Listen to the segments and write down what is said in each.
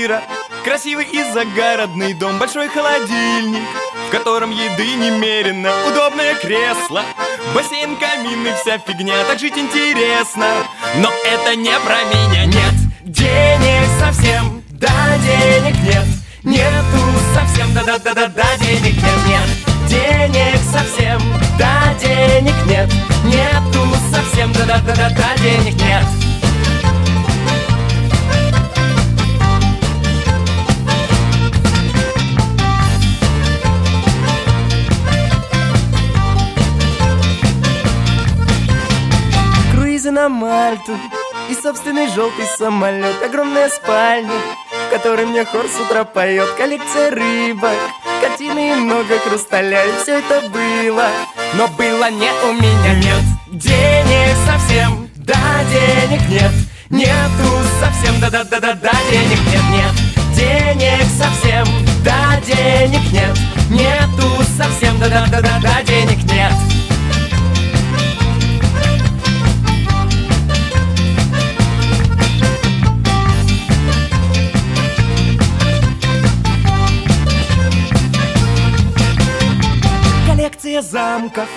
квартира, красивый и загородный дом, большой холодильник, в котором еды немерено, удобное кресло, бассейн, камин и вся фигня. Так жить интересно, но это не про меня. Нет денег совсем, да, денег нет. Нету совсем, да-да-да-да-да, денег нет, нет. Денег совсем, да, денег нет. Нету совсем, да-да-да-да-да, денег нет. Круизы на Мальту и собственный желтый самолет, огромная спальня, в которой мне хор с утра поет, коллекция рыбок, картины и много хрусталя. И все это было, но было не у меня. Нет денег совсем, да, денег нет. Нету совсем, да-да-да-да-да, денег нет, нет. Денег совсем, да, денег нет. Нету совсем, да-да-да-да-да, денег нет. Коллекция замков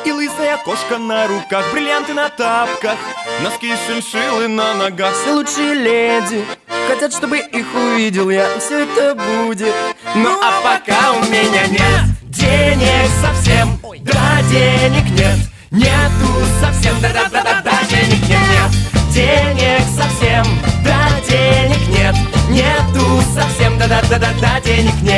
и лысая кошка на руках, бриллианты на тапках, носки шиншиллы на ногах. Все лучшие леди хотят, чтобы их увидел я, и все это будет. Ну а пока у меня нет денег совсем, да, денег нет. Нету совсем, да-да-да-да-да, денег нет, нет. Денег совсем, да, денег нет. Нету совсем, да-да-да-да-да, денег нет.